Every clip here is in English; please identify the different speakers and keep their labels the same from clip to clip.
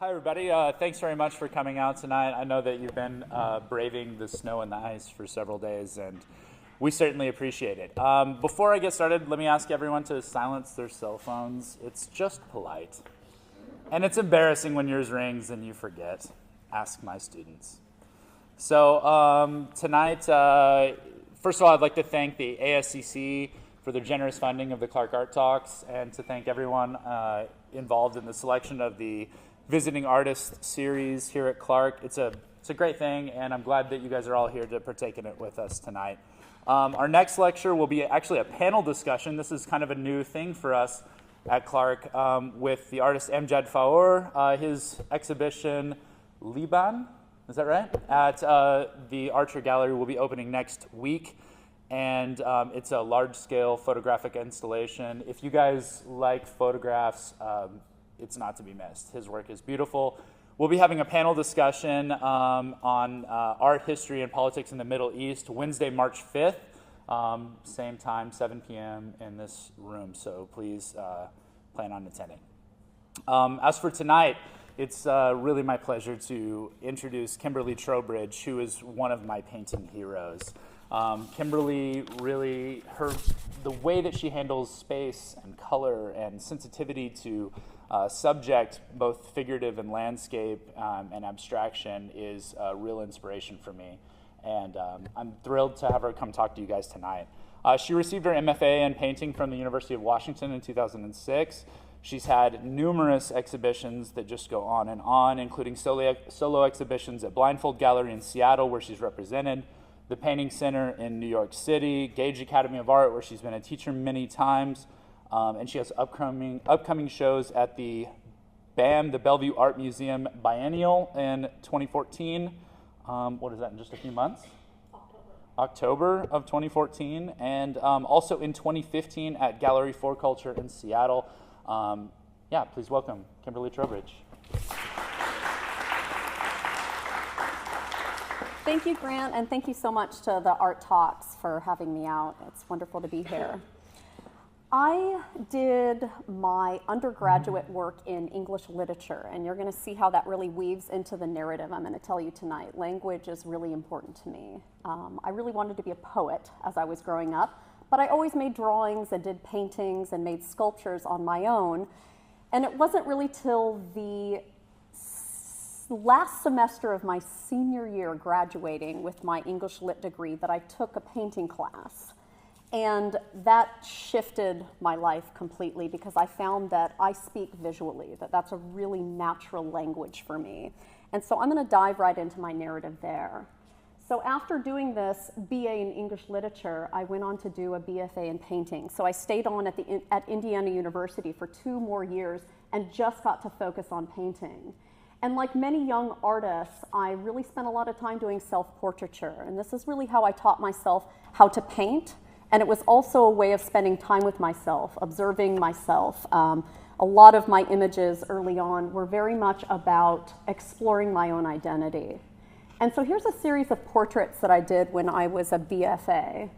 Speaker 1: Hi, everybody. Thanks very much for coming out tonight. I know that you've been braving the snow and the ice for several days, and we certainly appreciate it. Before I get started, let me ask everyone to silence their cell phones. It's just polite. And it's embarrassing when yours rings and you forget. Ask my students. So tonight, first of all, I'd like to thank the ASCC for their generous funding of the Clark Art Talks, and to thank everyone involved in the selection of the Visiting Artist series here at Clark. It's a great thing, and I'm glad that you guys are all here to partake in it with us tonight. Our next lecture will be actually a panel discussion. This is kind of a new thing for us at Clark with the artist Amjad Faour. His exhibition, Liban, is that right? At the Archer Gallery will be opening next week, and it's a large-scale photographic installation. If you guys like photographs, it's not to be missed. His work is beautiful. We'll be having a panel discussion on art, history, and politics in the Middle East Wednesday, March 5th, same time, 7 p.m. in this room, so please plan on attending. As for tonight, it's really my pleasure to introduce Kimberly Trowbridge, who is one of my painting heroes. Kimberly really, the way that she handles space and color and sensitivity to subject, both figurative and landscape and abstraction, is a real inspiration for me. And I'm thrilled to have her come talk to you guys tonight. She received her MFA in painting from the University of Washington in 2006. She's had numerous exhibitions that just go on, including solo exhibitions at Blindfold Gallery in Seattle, where she's represented, the Painting Center in New York City, Gage Academy of Art, where she's been a teacher many times, and she has upcoming shows at the BAM, the Bellevue Art Museum Biennial in 2014. What is that, in just a few months? October of 2014, and also in 2015 at Gallery 4 Culture in Seattle. Please welcome Kimberly Trowbridge.
Speaker 2: Thank you, Grant, and thank you so much to the Art Talks for having me out. It's wonderful to be here. I did my undergraduate work in English literature, and you're going to see how that really weaves into the narrative I'm going to tell you tonight. Language is really important to me. I really wanted to be a poet as I was growing up, but I always made drawings and did paintings and made sculptures on my own, and it wasn't really till the last semester of my senior year graduating with my English Lit degree that I took a painting class. And that shifted my life completely, because I found that I speak visually, that's a really natural language for me. And so I'm going to dive right into my narrative there. So after doing this BA in English literature, I went on to do a BFA in painting. So I stayed on at Indiana University for 2 more years and just got to focus on painting. And like many young artists, I really spent a lot of time doing self-portraiture. And this is really how I taught myself how to paint. And it was also a way of spending time with myself, observing myself. A lot of my images early on were very much about exploring my own identity. And so here's a series of portraits that I did when I was a BFA.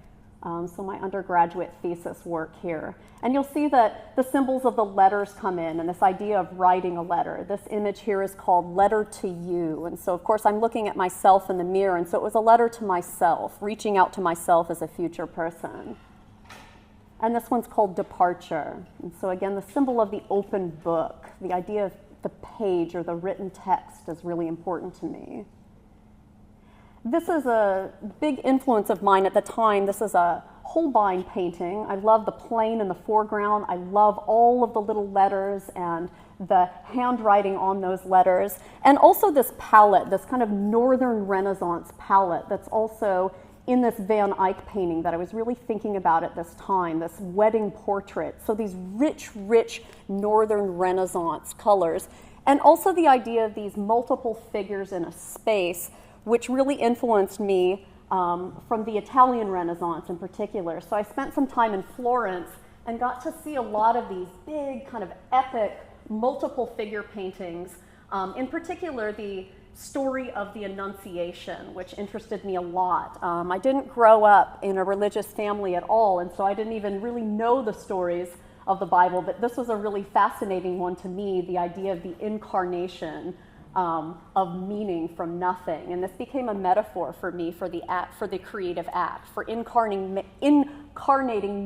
Speaker 2: So my undergraduate thesis work here. And you'll see that the symbols of the letters come in, and this idea of writing a letter. This image here is called Letter to You. And so, of course, I'm looking at myself in the mirror, and so it was a letter to myself, reaching out to myself as a future person. And this one's called Departure. And so, again, the symbol of the open book, the idea of the page or the written text is really important to me. This is a big influence of mine at the time. This is a Holbein painting. I love the plane in the foreground. I love all of the little letters and the handwriting on those letters. And also this palette, this kind of Northern Renaissance palette that's also in this Van Eyck painting that I was really thinking about at this time, this wedding portrait. So these rich, rich Northern Renaissance colors. And also the idea of these multiple figures in a space, which really influenced me from the Italian Renaissance in particular. So I spent some time in Florence and got to see a lot of these big kind of epic multiple figure paintings, in particular the story of the Annunciation, which interested me a lot. I didn't grow up in a religious family at all, and so I didn't even really know the stories of the Bible, but this was a really fascinating one to me, the idea of the incarnation of meaning from nothing. And this became a metaphor for me for the act, for the creative act, for incarnating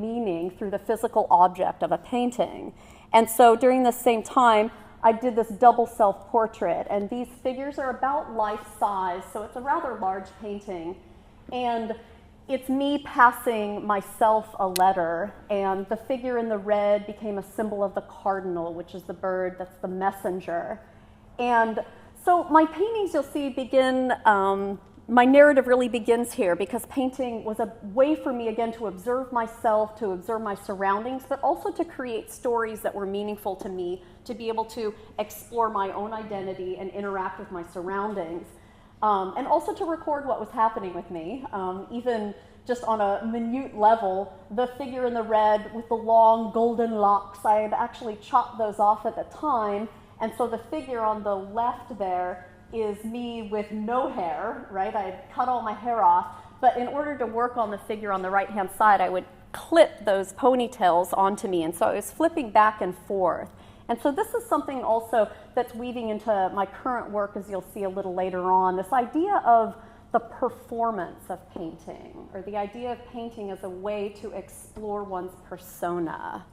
Speaker 2: meaning through the physical object of a painting. And so during the same time, I did this double self-portrait, and these figures are about life size, so it's a rather large painting. And it's me passing myself a letter, and the figure in the red became a symbol of the cardinal, which is the bird that's the messenger. And so my paintings, you'll see, begin, my narrative really begins here, because painting was a way for me, again, to observe myself, to observe my surroundings, but also to create stories that were meaningful to me, to be able to explore my own identity and interact with my surroundings. And also to record what was happening with me, even just on a minute level. The figure in the red with the long golden locks, I had actually chopped those off at the time, and so the figure on the left there is me with no hair, right? I had cut all my hair off, but in order to work on the figure on the right-hand side, I would clip those ponytails onto me, and so I was flipping back and forth. And so this is something also that's weaving into my current work, as you'll see a little later on, this idea of the performance of painting, or the idea of painting as a way to explore one's persona.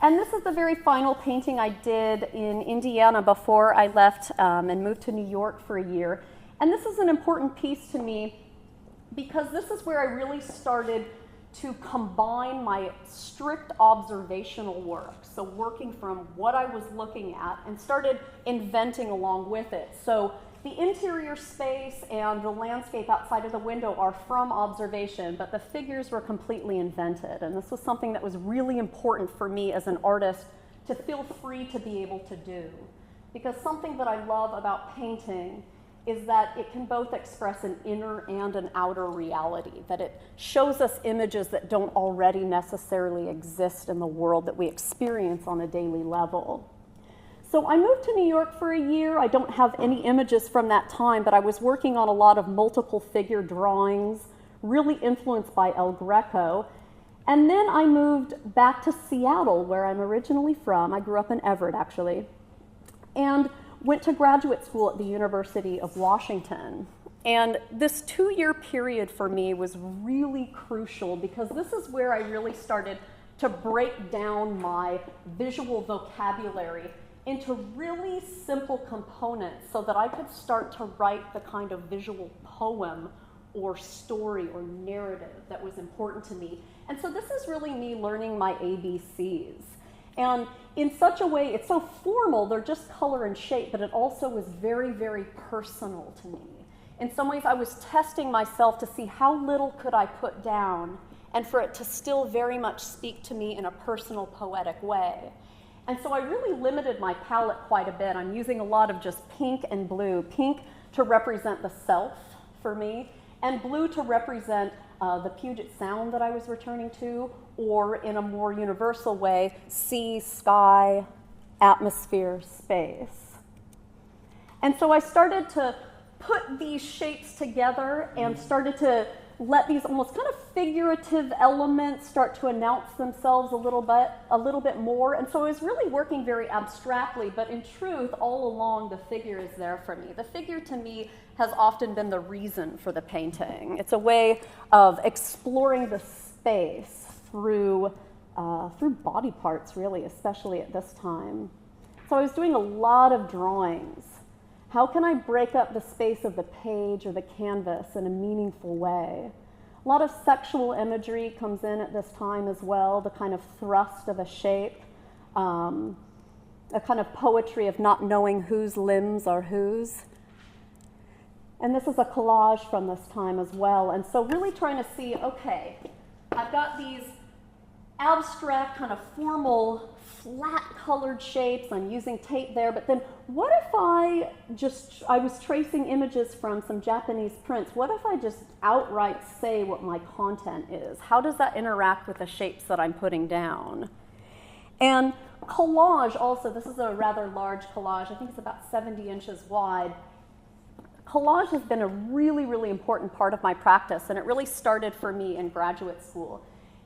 Speaker 2: And this is the very final painting I did in Indiana before I left and moved to New York for a year. And this is an important piece to me because this is where I really started to combine my strict observational work, so working from what I was looking at, and started inventing along with it. So the interior space and the landscape outside of the window are from observation, but the figures were completely invented. And this was something that was really important for me as an artist to feel free to be able to do. Because something that I love about painting is that it can both express an inner and an outer reality, that it shows us images that don't already necessarily exist in the world that we experience on a daily level. So I moved to New York for a year. I don't have any images from that time, but I was working on a lot of multiple figure drawings, really influenced by El Greco. And then I moved back to Seattle, where I'm originally from. I grew up in Everett, actually, and went to graduate school at the University of Washington. And this 2-year period for me was really crucial because this is where I really started to break down my visual vocabulary into really simple components so that I could start to write the kind of visual poem or story or narrative that was important to me. And so this is really me learning my ABCs. And in such a way, it's so formal, they're just color and shape, but it also was very, very personal to me. In some ways, I was testing myself to see how little could I put down and for it to still very much speak to me in a personal, poetic way. And so I really limited my palette quite a bit. I'm using a lot of just pink and blue. Pink to represent the self for me, and blue to represent the Puget Sound that I was returning to, or in a more universal way, sea, sky, atmosphere, space. And so I started to put these shapes together and started to let these almost kind of figurative elements start to announce themselves a little bit more. And so I was really working very abstractly, but in truth, all along, the figure is there for me. The figure, to me, has often been the reason for the painting. It's a way of exploring the space through body parts, really, especially at this time. So I was doing a lot of drawings. How can I break up the space of the page or the canvas in a meaningful way? A lot of sexual imagery comes in at this time as well, the kind of thrust of a shape, a kind of poetry of not knowing whose limbs are whose. And this is a collage from this time as well. And so really trying to see, okay, I've got these abstract, kind of formal, flat-colored shapes. I'm using tape there, but then what if I was tracing images from some Japanese prints. What if I just outright say what my content is? How does that interact with the shapes that I'm putting down? And collage also, this is a rather large collage. I think it's about 70 inches wide. Collage has been a really, really important part of my practice, and it really started for me in graduate school.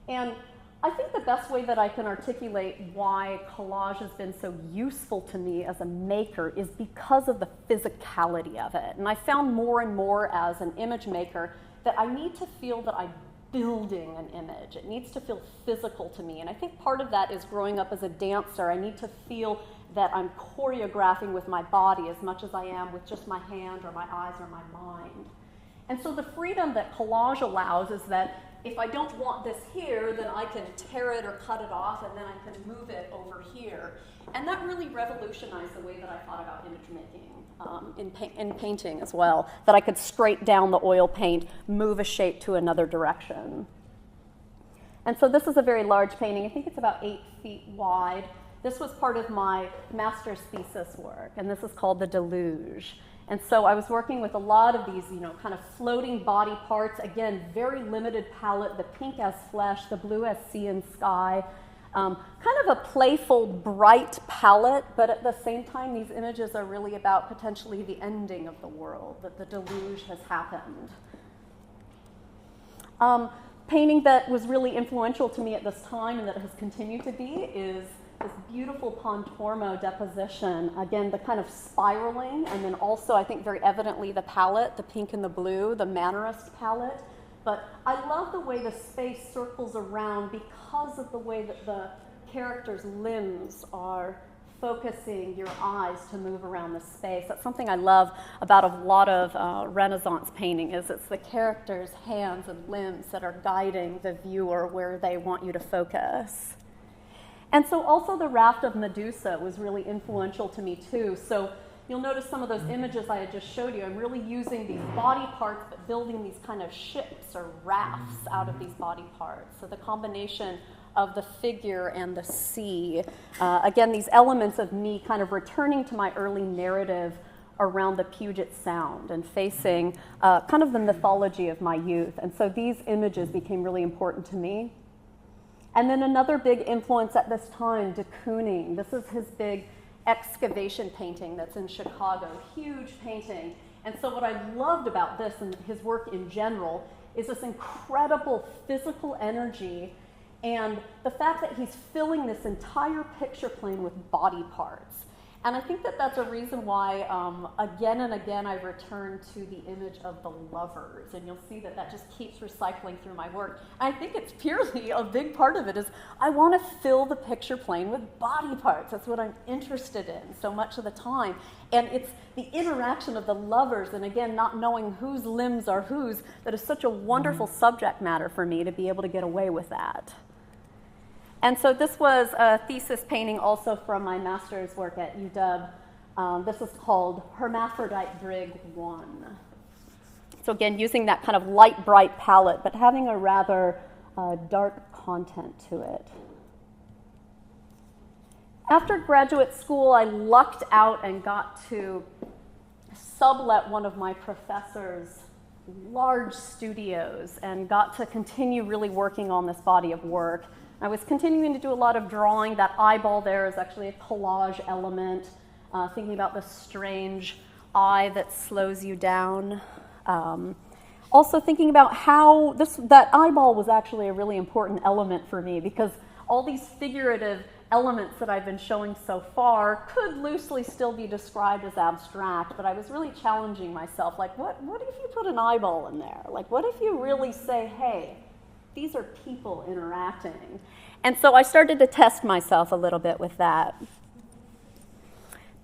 Speaker 2: And I think the best way that I can articulate why collage has been so useful to me as a maker is because of the physicality of it. And I found more and more as an image maker that I need to feel that I'm building an image. It needs to feel physical to me. And I think part of that is growing up as a dancer. I need to feel that I'm choreographing with my body as much as I am with just my hand or my eyes or my mind. And so the freedom that collage allows is that if I don't want this here, then I can tear it or cut it off, and then I can move it over here. And that really revolutionized the way that I thought about image making in painting as well, that I could scrape down the oil paint, move a shape to another direction. And so this is a very large painting. I think it's about 8 feet wide. This was part of my master's thesis work, and this is called The Deluge. And so I was working with a lot of these, kind of floating body parts. Again, very limited palette, the pink as flesh, the blue as sea and sky. Kind of a playful, bright palette, but at the same time, these images are really about potentially the ending of the world, that the deluge has happened. Painting that was really influential to me at this time and that has continued to be is this beautiful Pontormo deposition. Again, the kind of spiraling, and then also I think very evidently the palette, the pink and the blue, the Mannerist palette. But I love the way the space circles around because of the way that the character's limbs are focusing your eyes to move around the space. That's something I love about a lot of Renaissance painting, is it's the character's hands and limbs that are guiding the viewer where they want you to focus. And so also the raft of Medusa was really influential to me too. So you'll notice some of those images I had just showed you. I'm really using these body parts, but building these kind of ships or rafts out of these body parts. So the combination of the figure and the sea. Again, these elements of me kind of returning to my early narrative around the Puget Sound and facing kind of the mythology of my youth. And so these images became really important to me. And then another big influence at this time, de Kooning. This is his big excavation painting that's in Chicago, huge painting. And so what I loved about this and his work in general is this incredible physical energy and the fact that he's filling this entire picture plane with body parts. And I think that that's a reason why, again and again, I return to the image of the lovers. And you'll see that that just keeps recycling through my work. I think it's purely, a big part of it is I want to fill the picture plane with body parts. That's what I'm interested in so much of the time. And it's the interaction of the lovers, and again, not knowing whose limbs are whose, that is such a wonderful subject matter for me to be able to get away with that. And so this was a thesis painting also from my master's work at UW. This is called Hermaphrodite Brig 1. So again, using that kind of light, bright palette, but having a rather dark content to it. After graduate school, I lucked out and got to sublet one of my professor's large studios and got to continue really working on this body of work. I was continuing to do a lot of drawing. That eyeball there is actually a collage element, thinking about the strange eye that slows you down. Also thinking about how that eyeball was actually a really important element for me, because all these figurative elements that I've been showing so far could loosely still be described as abstract, but I was really challenging myself, like what if you put an eyeball in there? Like what if you really say, hey, these are people interacting. And so I started to test myself a little bit with that.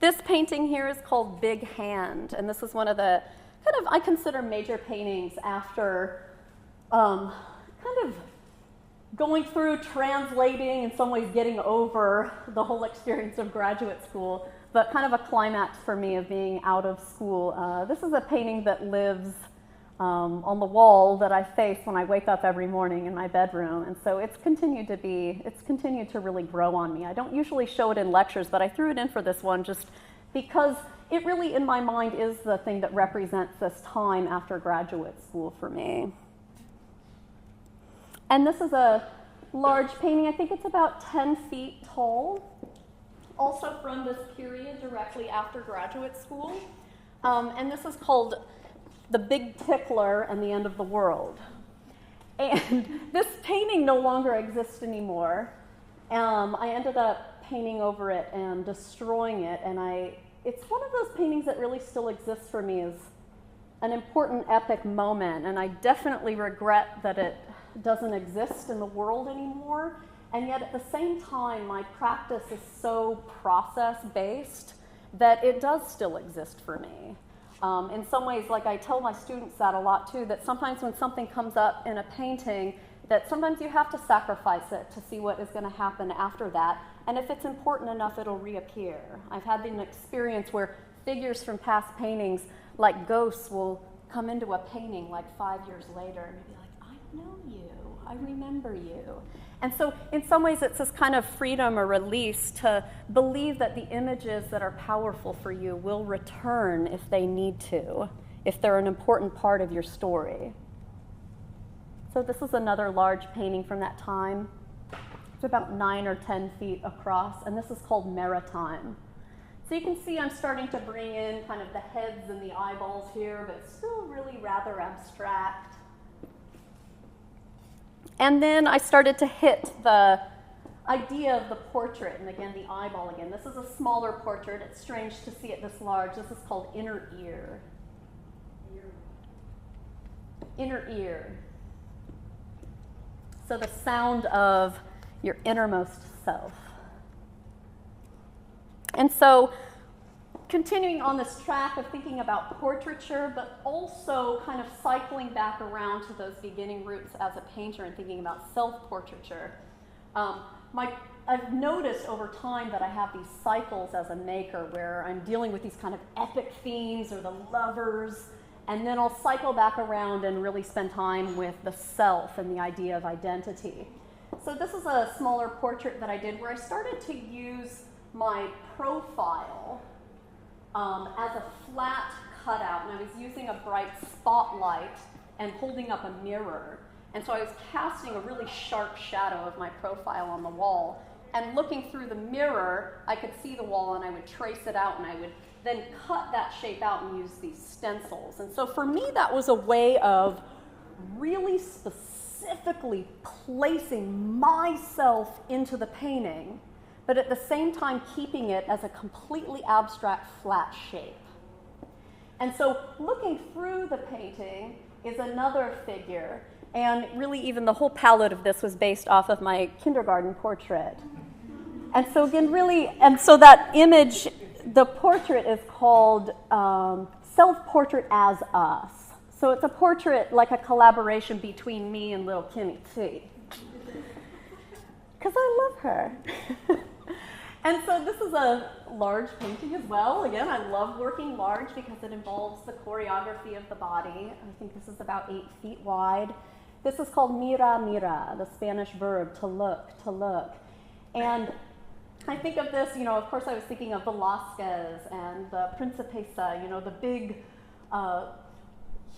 Speaker 2: This painting here is called Big Hand, and this is one of the I consider major paintings after kind of going through, translating, in some ways getting over the whole experience of graduate school, but kind of a climax for me of being out of school. This is a painting that lives on the wall that I face when I wake up every morning in my bedroom. And so it's continued to really grow on me. I don't usually show it in lectures, but I threw it in for this one just because it really, in my mind, is the thing that represents this time after graduate school for me. And this is a large painting. I think it's about 10 feet tall, also from this period directly after graduate school. And this is called The Big Tickler and the End of the World. And this painting no longer exists anymore. I ended up painting over it and destroying it, and it's one of those paintings that really still exists for me as an important epic moment, and I definitely regret that it doesn't exist in the world anymore. And yet at the same time, my practice is so process-based that it does still exist for me. In some ways, like I tell my students that a lot too, that sometimes when something comes up in a painting, that sometimes you have to sacrifice it to see what is going to happen after that. And if it's important enough, it'll reappear. I've had an experience where figures from past paintings, like ghosts, will come into a painting like 5 years later and be like, I know you, I remember you. And so in some ways it's this kind of freedom or release to believe that the images that are powerful for you will return if they need to, if they're an important part of your story. So this is another large painting from that time. It's about 9 or 10 feet across, and this is called Maritime. So you can see I'm starting to bring in kind of the heads and the eyeballs here, but it's still really rather abstract. And then I started to hit the idea of the portrait, and again, the eyeball again. This is a smaller portrait. It's strange to see it this large. This is called inner ear. Inner ear. So the sound of your innermost self. And so continuing on this track of thinking about portraiture, but also kind of cycling back around to those beginning roots as a painter and thinking about self-portraiture. I've noticed over time that I have these cycles as a maker where I'm dealing with these kind of epic themes or the lovers, and then I'll cycle back around and really spend time with the self and the idea of identity. So this is a smaller portrait that I did where I started to use my profile as a flat cutout, and I was using a bright spotlight and holding up a mirror. And so I was casting a really sharp shadow of my profile on the wall. And looking through the mirror, I could see the wall and I would trace it out, and I would then cut that shape out and use these stencils. And so for me, that was a way of really specifically placing myself into the painting, but at the same time keeping it as a completely abstract flat shape. And so looking through the painting is another figure, and really even the whole palette of this was based off of my kindergarten portrait. And so again, really, and so that image, the portrait is called Self-Portrait as Us. So it's a portrait like a collaboration between me and little Kimmy T. Because I love her. And so this is a large painting as well. Again, I love working large because it involves the choreography of the body. I think this is about 8 feet wide. This is called mira, mira, the Spanish verb, to look, to look. And I think of this, of course I was thinking of Velázquez and the Principessa, the big,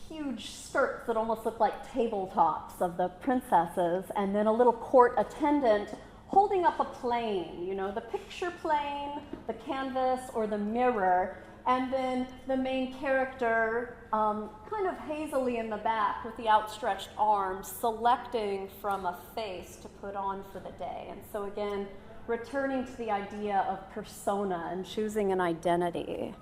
Speaker 2: huge skirts that almost look like tabletops of the princesses, and then a little court attendant holding up a plane, the picture plane, the canvas, or the mirror, and then the main character kind of hazily in the back with the outstretched arms, selecting from a face to put on for the day. And so again, returning to the idea of persona and choosing an identity.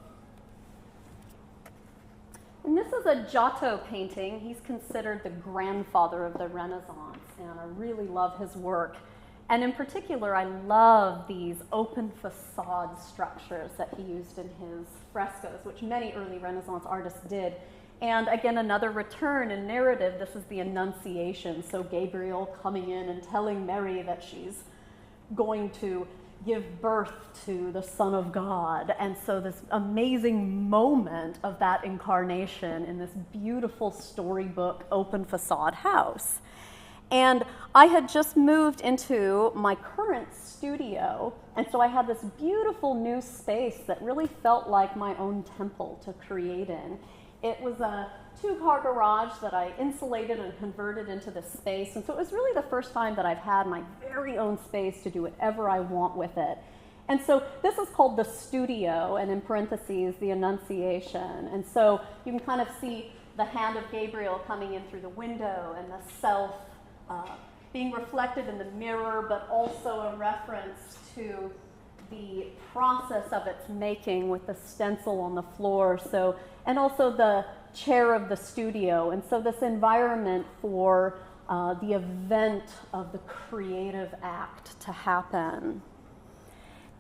Speaker 2: And this is a Giotto painting. He's considered the grandfather of the Renaissance, and I really love his work. And in particular, I love these open facade structures that he used in his frescoes, which many early Renaissance artists did. And again, another return in narrative. This is the Annunciation, so Gabriel coming in and telling Mary that she's going to give birth to the Son of God. And so this amazing moment of that incarnation in this beautiful storybook open facade house. And I had just moved into my current studio, and so I had this beautiful new space that really felt like my own temple to create in. It was a 2-car garage that I insulated and converted into this space, and so it was really the first time that I've had my very own space to do whatever I want with it. And so this is called the studio, and in parentheses, the Annunciation. And so you can kind of see the hand of Gabriel coming in through the window, and the self being reflected in the mirror, but also a reference to the process of its making with the stencil on the floor. So, and also the chair of the studio. And so this environment for the event of the creative act to happen.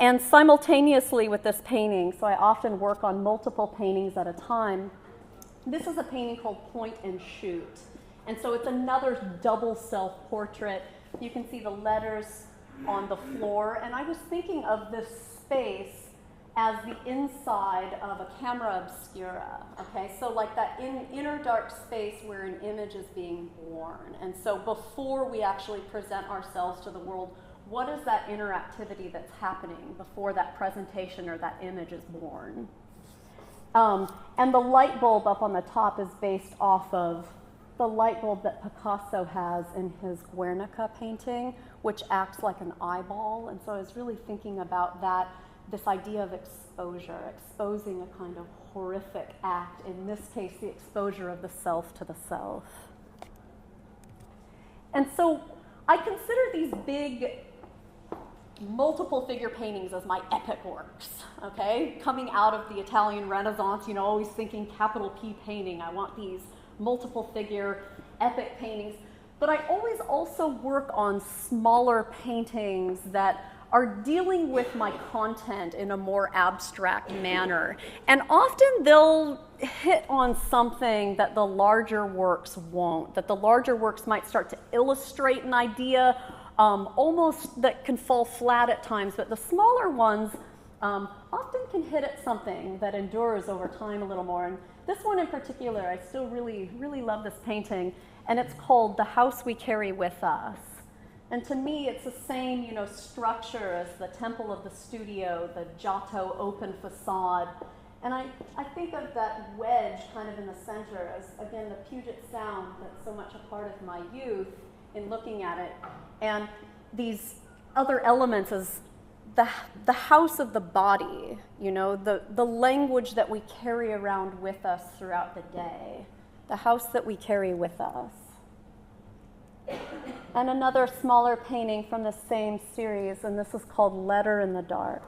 Speaker 2: And simultaneously with this painting, so I often work on multiple paintings at a time, this is a painting called Point and Shoot. And so it's another double self-portrait. You can see the letters on the floor. And I was thinking of this space as the inside of a camera obscura, okay? So like that inner dark space where an image is being born. And so before we actually present ourselves to the world, what is that interactivity that's happening before that presentation or that image is born? And the light bulb up on the top is based off of the light bulb that Picasso has in his Guernica painting, which acts like an eyeball. And so I was really thinking about that, this idea of exposure, exposing a kind of horrific act, in this case, the exposure of the self to the self. And so I consider these big multiple figure paintings as my epic works, okay? Coming out of the Italian Renaissance, you know, always thinking capital P painting. I want these multiple figure epic paintings. But I always also work on smaller paintings that are dealing with my content in a more abstract manner. And often they'll hit on something that the larger works won't, that the larger works might start to illustrate an idea, almost that can fall flat at times, but the smaller ones often can hit at something that endures over time a little more. And this one in particular, I still really, really love this painting, and it's called The House We Carry With Us. And to me, it's the same, you know, structure as the temple of the studio, the Giotto open facade. And I think of that wedge kind of in the center as, again, the Puget Sound that's so much a part of my youth in looking at it. And these other elements as the house of the body, you know, the language that we carry around with us throughout the day, the house that we carry with us. And another smaller painting from the same series, and this is called Letter in the Dark.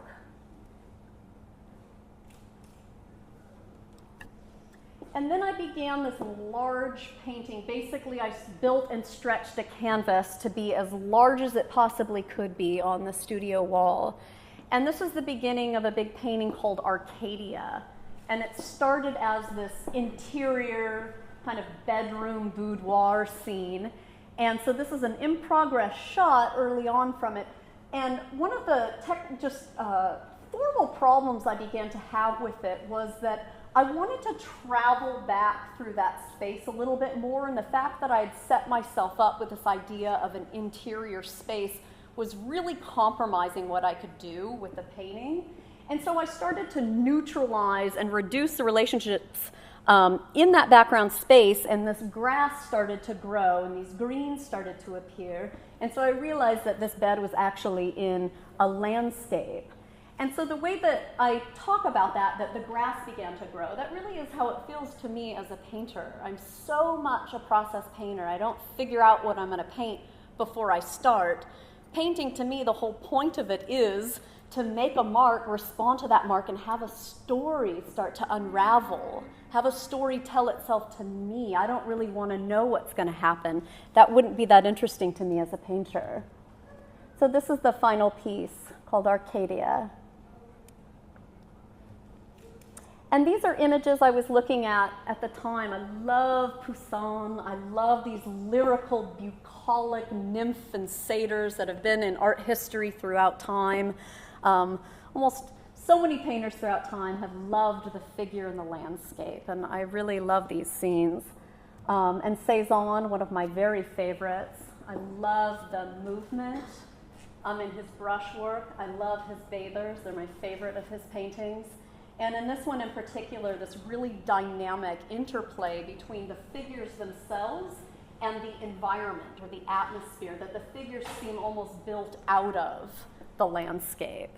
Speaker 2: And then I began this large painting. Basically, I built and stretched a canvas to be as large as it possibly could be on the studio wall. And this is the beginning of a big painting called Arcadia. And it started as this interior kind of bedroom boudoir scene. And so this is an in-progress shot early on from it. And one of the formal problems I began to have with it was that I wanted to travel back through that space a little bit more, and the fact that I had set myself up with this idea of an interior space was really compromising what I could do with the painting. And so I started to neutralize and reduce the relationships in that background space, and this grass started to grow, and these greens started to appear. And so I realized that this bed was actually in a landscape. And so the way that I talk about that the grass began to grow, that really is how it feels to me as a painter. I'm so much a process painter. I don't figure out what I'm going to paint before I start. Painting, to me, the whole point of it is to make a mark, respond to that mark, and have a story start to unravel, have a story tell itself to me. I don't really want to know what's going to happen. That wouldn't be that interesting to me as a painter. So this is the final piece called Arcadia. And these are images I was looking at the time. I love Poussin. I love these lyrical, bucolic nymph and satyrs that have been in art history throughout time. Almost so many painters throughout time have loved the figure in the landscape, and I really love these scenes. And Cezanne, one of my very favorites. I love the movement in his brushwork. I love his bathers. They're my favorite of his paintings. And in this one in particular, this really dynamic interplay between the figures themselves and the environment or the atmosphere, that the figures seem almost built out of the landscape.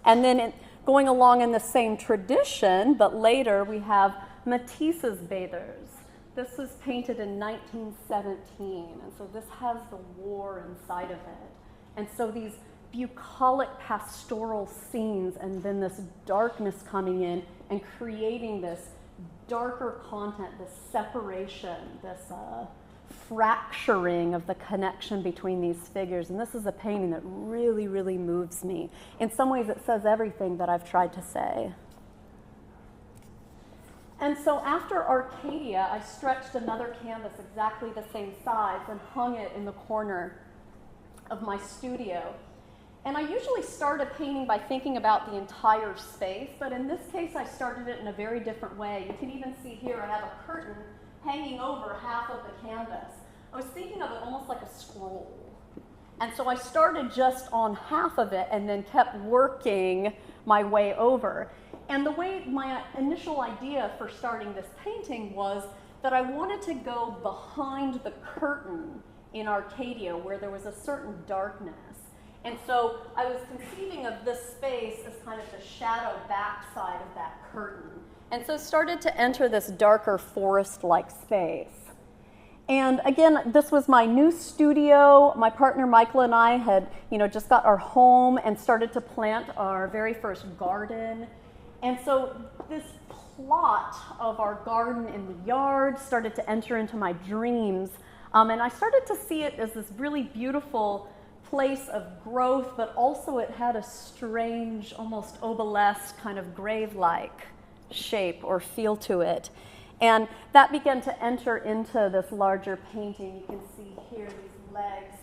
Speaker 2: And then going along in the same tradition, but later we have Matisse's bathers. This was painted in 1917, and so this has the war inside of it. And so these bucolic pastoral scenes, and then this darkness coming in and creating this darker content, this separation, this fracturing of the connection between these figures. And this is a painting that really, really moves me. In some ways, it says everything that I've tried to say. And so after Arcadia, I stretched another canvas exactly the same size and hung it in the corner of my studio. And I usually start a painting by thinking about the entire space, but in this case, I started it in a very different way. You can even see here I have a curtain hanging over half of the canvas. I was thinking of it almost like a scroll. And so I started just on half of it and then kept working my way over. And the way my initial idea for starting this painting was that I wanted to go behind the curtain in Arcadia where there was a certain darkness. And so I was conceiving of this space as kind of the shadow backside of that curtain. And so started to enter this darker forest-like space. And again, this was my new studio. My partner Michael and I had, just got our home and started to plant our very first garden. And so this plot of our garden in the yard started to enter into my dreams. And I started to see it as this really beautiful place of growth, but also it had a strange, almost obelisk, kind of grave-like shape or feel to it. And that began to enter into this larger painting. You can see here these legs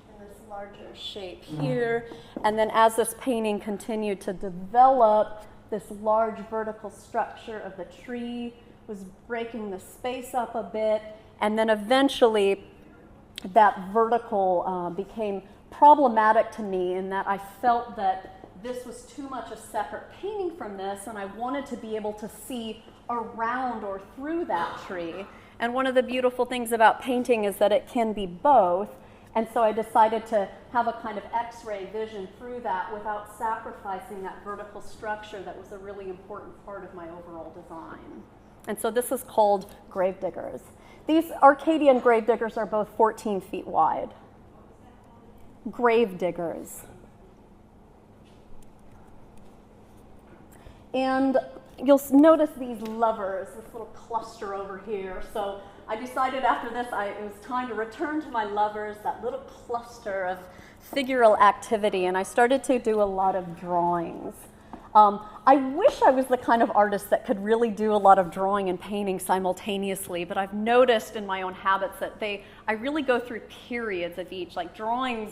Speaker 2: in this larger shape here. And then as this painting continued to develop, this large vertical structure of the tree was breaking the space up a bit. And then eventually that vertical became problematic to me in that I felt that this was too much a separate painting from this, and I wanted to be able to see around or through that tree. And one of the beautiful things about painting is that it can be both, and so I decided to have a kind of X-ray vision through that without sacrificing that vertical structure that was a really important part of my overall design. And so this is called Gravediggers. These Arcadian gravediggers are both 14 feet wide. Gravediggers. And you'll notice these lovers, this little cluster over here. So I decided after this it was time to return to my lovers, that little cluster of figural activity, and I started to do a lot of drawings. I wish I was the kind of artist that could really do a lot of drawing and painting simultaneously, but I've noticed in my own habits that I really go through periods of each. Like drawings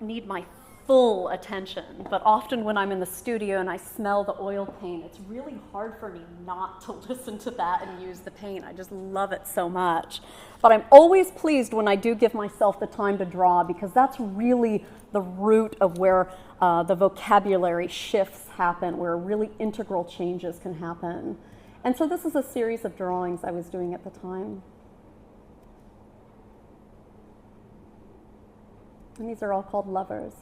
Speaker 2: need my full attention, but often when I'm in the studio and I smell the oil paint, it's really hard for me not to listen to that and use the paint. I just love it so much. But I'm always pleased when I do give myself the time to draw, because that's really the root of where the vocabulary shifts happen, where really integral changes can happen. And so this is a series of drawings I was doing at the time. And these are all called lovers.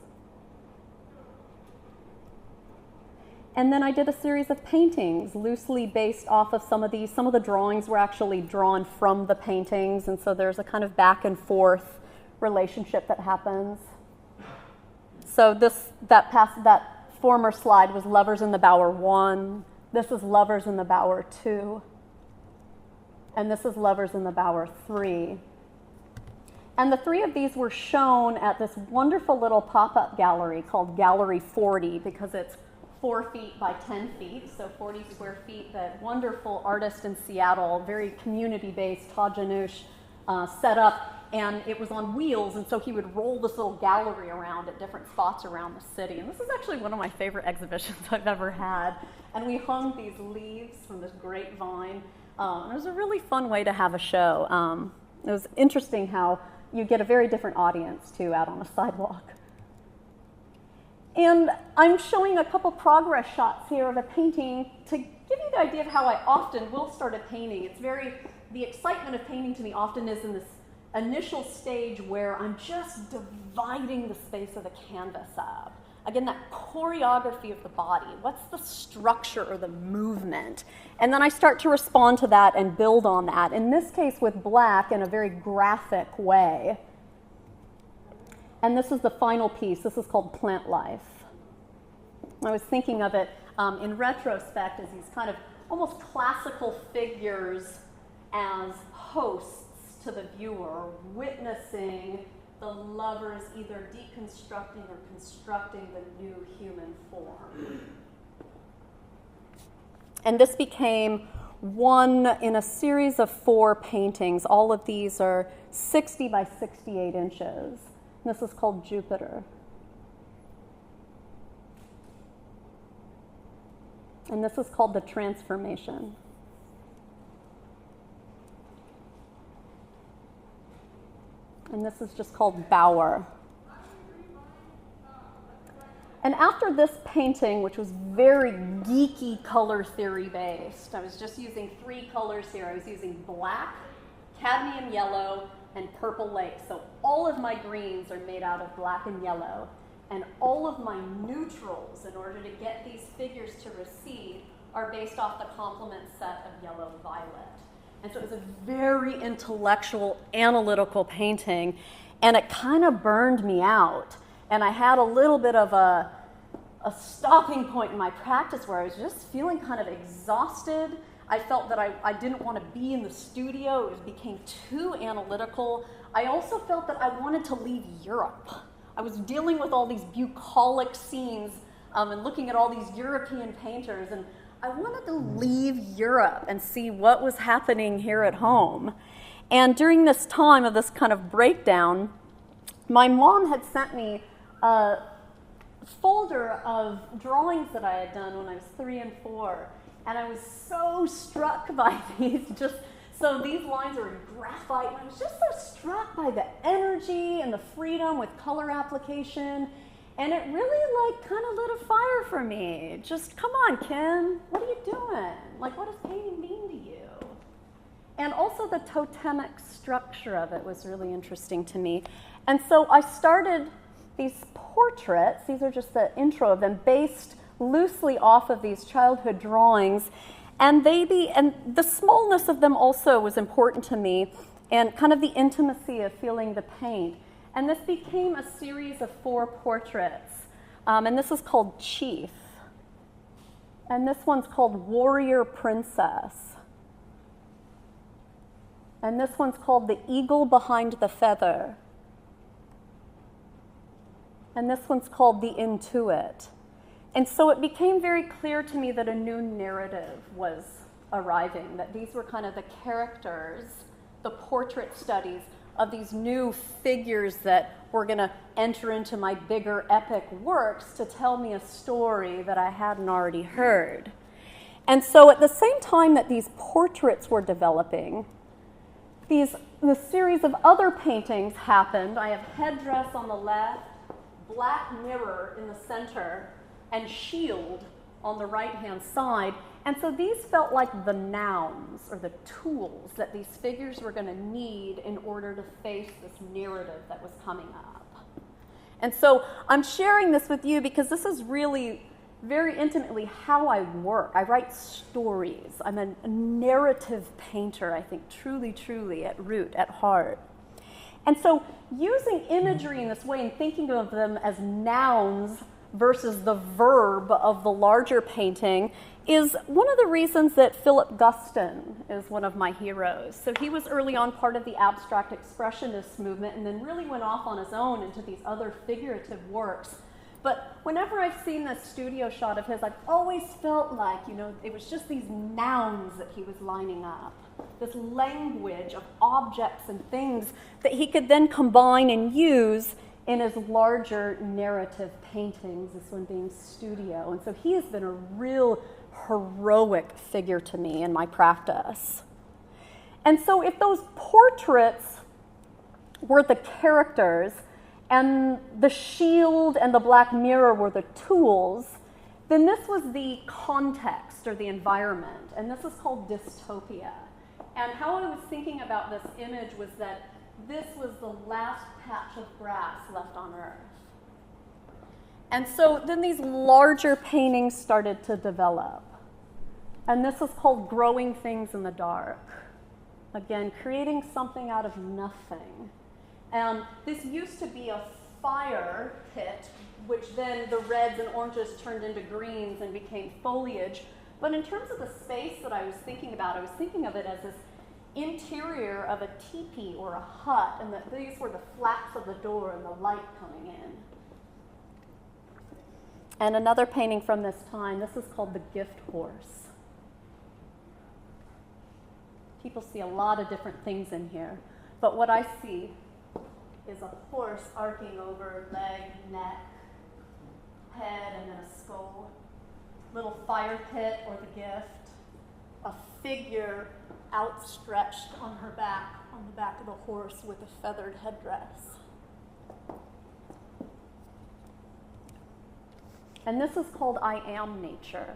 Speaker 2: And then I did a series of paintings loosely based off of some of these. Some of the drawings were actually drawn from the paintings, and so there's a kind of back and forth relationship that happens. So that former slide was Lovers in the Bower 1. This is Lovers in the Bower 2. And this is Lovers in the Bower 3. And the three of these were shown at this wonderful little pop-up gallery called Gallery 40, because it's 4 feet by 10 feet, so 40 square feet, that wonderful artist in Seattle, very community-based, Todd Janusz, set up, and it was on wheels, and so he would roll this little gallery around at different spots around the city. And this is actually one of my favorite exhibitions I've ever had. And we hung these leaves from this grapevine. It was a really fun way to have a show. It was interesting how you get a very different audience, too, out on a sidewalk. And I'm showing a couple progress shots here of a painting to give you the idea of how I often will start a painting. The excitement of painting to me often is in this initial stage where I'm just dividing the space of the canvas up. Again, that choreography of the body. What's the structure or the movement? And then I start to respond to that and build on that. In this case with black in a very graphic way. And this is the final piece. This is called Plant Life. I was thinking of it in retrospect as these kind of almost classical figures as hosts to the viewer, witnessing the lovers either deconstructing or constructing the new human form. And this became one in a series of 4 paintings. All of these are 60 by 68 inches. This is called Jupiter. And this is called The Transformation. And this is just called Bower. And after this painting, which was very geeky color theory based, I was just using 3 colors here. I was using black, cadmium yellow, and purple lake. So all of my greens are made out of black and yellow. And all of my neutrals, in order to get these figures to recede, are based off the complement set of yellow-violet. And so it was a very intellectual, analytical painting, and it kind of burned me out. And I had a little bit of a stopping point in my practice where I was just feeling kind of exhausted. I felt that I didn't want to be in the studio. It became too analytical. I also felt that I wanted to leave Europe. I was dealing with all these bucolic scenes and looking at all these European painters, and I wanted to leave Europe and see what was happening here at home. And during this time of this kind of breakdown, my mom had sent me a folder of drawings that I had done when I was 3 and 4, and I was so struck by these. So these lines are in graphite, and I was just so struck by the energy and the freedom with color application. And it really kind of lit a fire for me. Just, come on, Kim, what are you doing? What does painting mean to you? And also the totemic structure of it was really interesting to me. And so I started these portraits, these are just the intro of them, based loosely off of these childhood drawings. And the smallness of them also was important to me, and kind of the intimacy of feeling the paint. And this became a series of 4 portraits. And this is called Chief. And this one's called Warrior Princess. And this one's called The Eagle Behind the Feather. And this one's called The Intuit. And so it became very clear to me that a new narrative was arriving, that these were kind of the characters, the portrait studies of these new figures that were going to enter into my bigger epic works to tell me a story that I hadn't already heard. And so at the same time that these portraits were developing, the series of other paintings happened. I have Headdress on the left, Black Mirror in the center, and Shield on the right-hand side. And so these felt like the nouns or the tools that these figures were going to need in order to face this narrative that was coming up. And so I'm sharing this with you because this is really very intimately how I work. I write stories. I'm a narrative painter, I think, truly at root, at heart. And so using imagery in this way and thinking of them as nouns versus the verb of the larger painting is one of the reasons that Philip Guston is one of my heroes. So he was early on part of the abstract expressionist movement and then really went off on his own into these other figurative works. But whenever I've seen this studio shot of his, I've always felt like, it was just these nouns that he was lining up, this language of objects and things that he could then combine and use in his larger narrative paintings, this one being Studio. And so he has been a real heroic figure to me in my practice. And so if those portraits were the characters and the shield and the black mirror were the tools, then this was the context or the environment, and this is called dystopia. And how I was thinking about this image was that this was the last patch of grass left on Earth. And so then these larger paintings started to develop. And this is called growing things in the dark. Again, creating something out of nothing. And this used to be a fire pit, which then the reds and oranges turned into greens and became foliage. But in terms of the space that I was thinking about, I was thinking of it as this interior of a teepee or a hut, and that these were the flaps of the door and the light coming in. And another painting from this time, this is called the gift horse. People see a lot of different things in here, but what I see is a horse arcing over leg, neck, head, and then a skull. Little fire pit or the gift. A figure outstretched on her back, on the back of the horse with a feathered headdress. And this is called I Am Nature.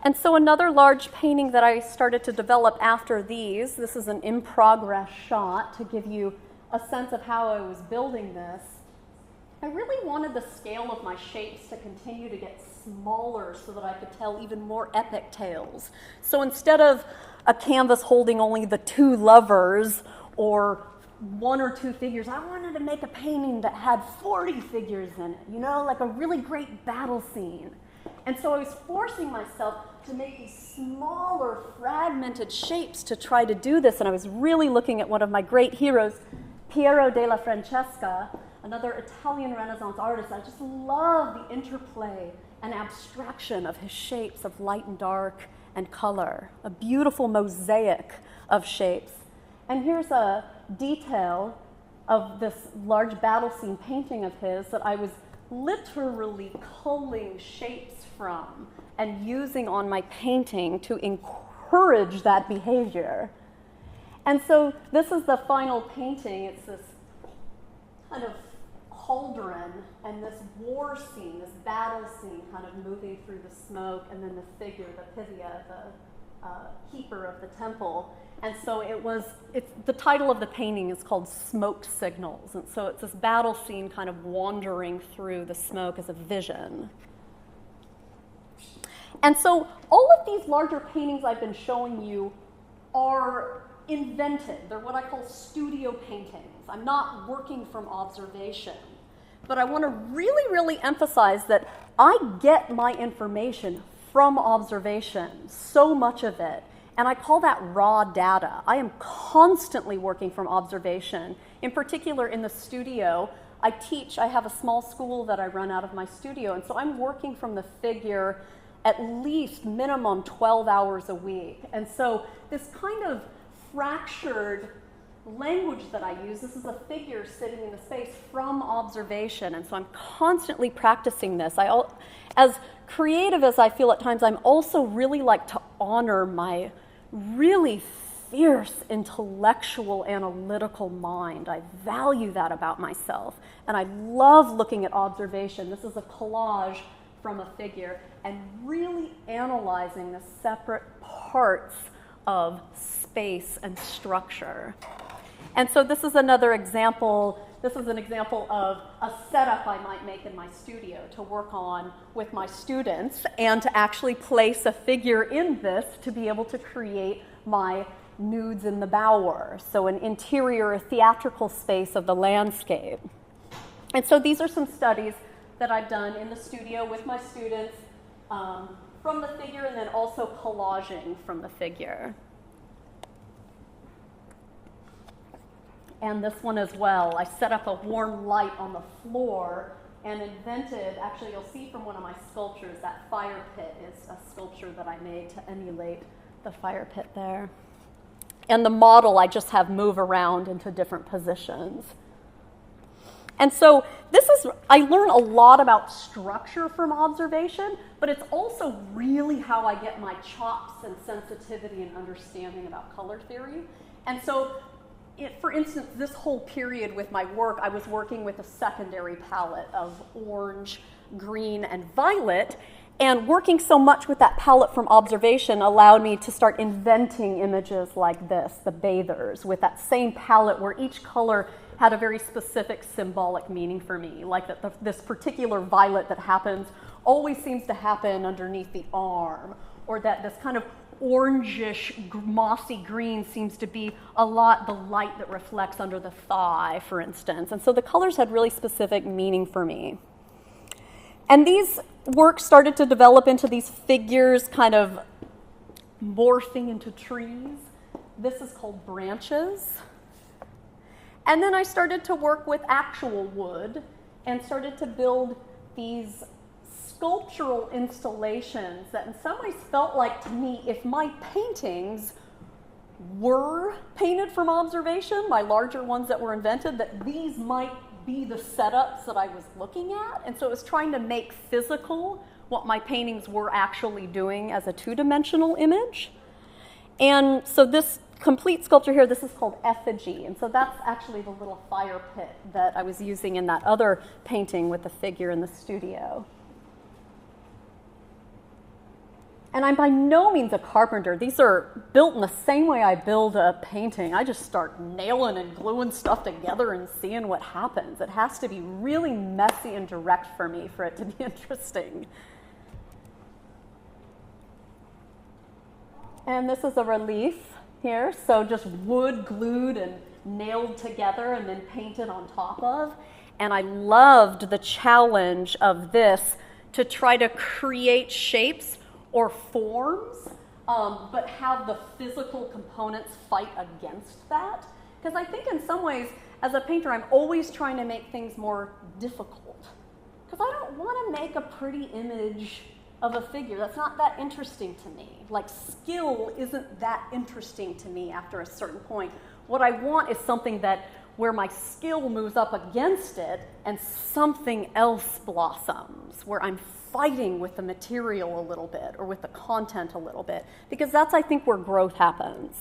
Speaker 2: And so another large painting that I started to develop after these, this is an in-progress shot to give you a sense of how I was building this. I really wanted the scale of my shapes to continue to get smaller so that I could tell even more epic tales. So instead of a canvas holding only the two lovers or one or two figures, I wanted to make a painting that had 40 figures in it, you know, like a really great battle scene. And so I was forcing myself to make these smaller, fragmented shapes to try to do this. And I was really looking at one of my great heroes, Piero della Francesca, another Italian Renaissance artist. I just love the interplay and abstraction of his shapes of light and dark and color, a beautiful mosaic of shapes. And here's a detail of this large battle scene painting of his that I was literally culling shapes from and using on my painting to encourage that behavior. And so this is the final painting. It's this kind of cauldron and this war scene, this battle scene kind of moving through the smoke, and then the figure, the Pythia, the keeper of the temple. And so the title of the painting is called Smoke Signals. And so it's this battle scene kind of wandering through the smoke as a vision. And so all of these larger paintings I've been showing you are invented. They're what I call studio paintings. I'm not working from observation. But I want to really, really emphasize that I get my information from observation, so much of it. And I call that raw data. I am constantly working from observation. In particular, in the studio, I have a small school that I run out of my studio, and so I'm working from the figure at least minimum 12 hours a week. And so this kind of fractured language that I use, this is a figure sitting in the space from observation, and so I'm constantly practicing this. As creative as I feel at times, I'm also really like to honor my really fierce intellectual analytical mind. I value that about myself, and I love looking at observation. This is a collage from a figure and really analyzing the separate parts of space and structure. And so this is another example. This is an example of a setup I might make in my studio to work on with my students and to actually place a figure in this to be able to create my nudes in the bower. So an interior, a theatrical space of the landscape. And so these are some studies that I've done in the studio with my students from the figure, and then also collaging from the figure. And this one as well. I set up a warm light on the floor and invented, actually you'll see from one of my sculptures, that fire pit is a sculpture that I made to emulate the fire pit there. And the model I just have move around into different positions. And so I learn a lot about structure from observation, but it's also really how I get my chops and sensitivity and understanding about color theory. And so, for instance, this whole period with my work, I was working with a secondary palette of orange, green, and violet, and working so much with that palette from observation allowed me to start inventing images like this, the bathers, with that same palette where each color had a very specific symbolic meaning for me, like that this particular violet that happens always seems to happen underneath the arm, or that this kind of orangish, mossy green seems to be a lot the light that reflects under the thigh, for instance. And so the colors had really specific meaning for me. And these works started to develop into these figures kind of morphing into trees. This is called branches. And then I started to work with actual wood and started to build these sculptural installations that in some ways felt like to me, if my paintings were painted from observation, my larger ones that were invented, that these might be the setups that I was looking at. And so it was trying to make physical what my paintings were actually doing as a two-dimensional image. And so this complete sculpture here, this is called Effigy. And so that's actually the little fire pit that I was using in that other painting with the figure in the studio. And I'm by no means a carpenter. These are built in the same way I build a painting. I just start nailing and gluing stuff together and seeing what happens. It has to be really messy and direct for me for it to be interesting. And this is a relief here. So just wood glued and nailed together and then painted on top of. And I loved the challenge of this to try to create shapes or forms, but have the physical components fight against that. Because I think in some ways, as a painter, I'm always trying to make things more difficult. Because I don't want to make a pretty image of a figure. That's not that interesting to me. Like, skill isn't that interesting to me after a certain point. What I want is something that where my skill moves up against it and something else blossoms, where I'm fighting with the material a little bit or with the content a little bit, because that's, I think, where growth happens.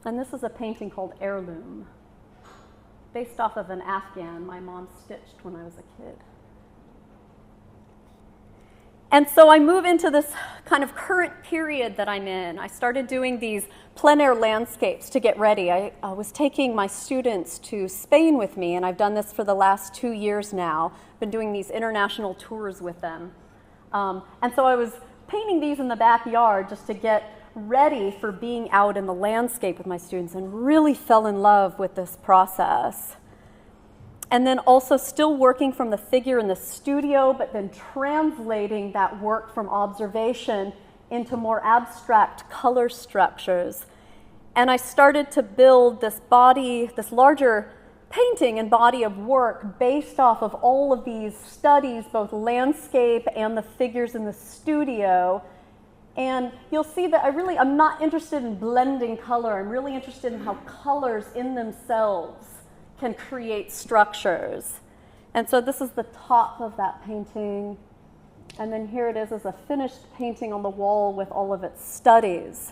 Speaker 2: And this is a painting called Heirloom, based off of an Afghan my mom stitched when I was a kid. And so I move into this kind of current period that I'm in. I started doing these plein air landscapes to get ready. I was taking my students to Spain with me, and I've done this for the last 2 years now. I've been doing these international tours with them. And so I was painting these in the backyard just to get ready for being out in the landscape with my students, and really fell in love with this process. And then also still working from the figure in the studio, but then translating that work from observation into more abstract color structures. And I started to build this body, this larger painting and body of work based off of all of these studies, both landscape and the figures in the studio. And you'll see that I'm not interested in blending color. I'm really interested in how colors in themselves can create structures. And so this is the top of that painting. And then here it is as a finished painting on the wall with all of its studies.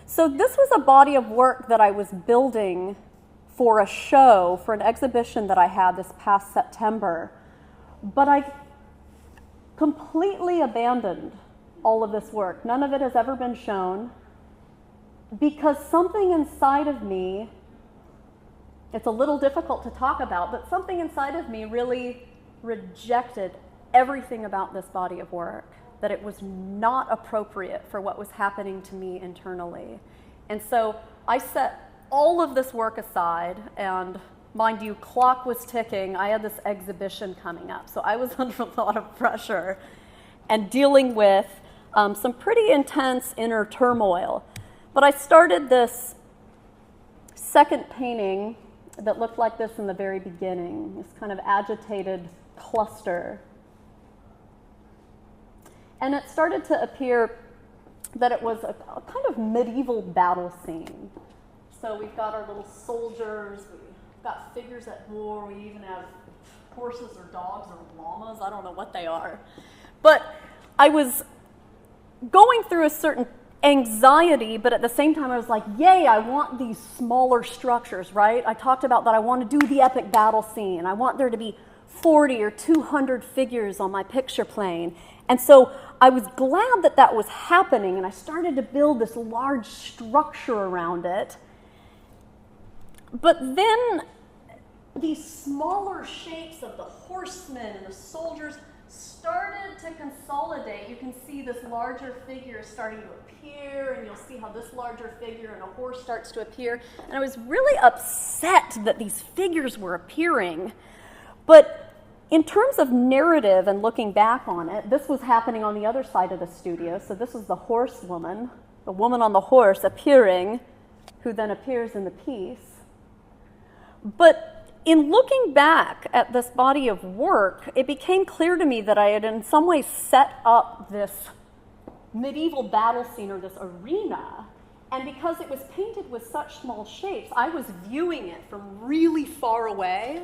Speaker 2: So this was a body of work that I was building for a show, for an exhibition that I had this past September. But I completely abandoned all of this work. None of it has ever been shown because something inside of me, it's a little difficult to talk about, but something inside of me really rejected everything about this body of work, that it was not appropriate for what was happening to me internally. And so I set all of this work aside, and mind you, clock was ticking. I had this exhibition coming up, so I was under a lot of pressure and dealing with some pretty intense inner turmoil. But I started this second painting that looked like this in the very beginning, this kind of agitated cluster. And it started to appear that it was a kind of medieval battle scene. So we've got our little soldiers, we've got figures at war, we even have horses or dogs or llamas, I don't know what they are. But I was going through a certain anxiety, but at the same time I was like, yay, I want these smaller structures, right? I talked about that I want to do the epic battle scene. I want there to be 40 or 200 figures on my picture plane. And so I was glad that that was happening, and I started to build this large structure around it. But then these smaller shapes of the horsemen and the soldiers started to consolidate. You can see this larger figure starting to appear, and you'll see how this larger figure and a horse starts to appear. And I was really upset that these figures were appearing. But in terms of narrative and looking back on it, this was happening on the other side of the studio. So this is the horsewoman, the woman on the horse appearing, who then appears in the piece. But in looking back at this body of work, it became clear to me that I had in some ways set up this medieval battle scene, or this arena, and because it was painted with such small shapes, I was viewing it from really far away.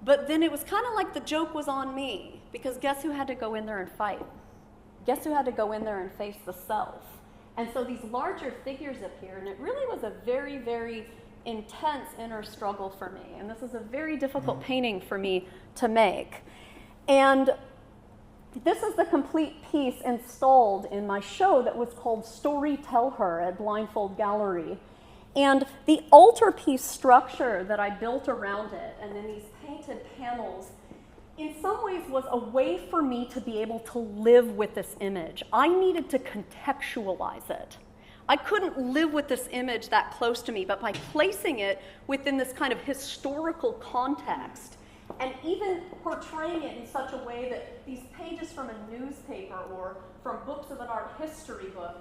Speaker 2: But then it was kind of like the joke was on me, because guess who had to go in there and fight? Guess who had to go in there and face the self? And so these larger figures appear, and it really was a very, very intense inner struggle for me. And this is a very difficult painting for me to make. And this is the complete piece installed in my show that was called Story Tell Her at Blindfold Gallery. And the altarpiece structure that I built around it, and then these painted panels, in some ways was a way for me to be able to live with this image. I needed to contextualize it. I couldn't live with this image that close to me, but by placing it within this kind of historical context, and even portraying it in such a way that these pages from a newspaper or from books of an art history book,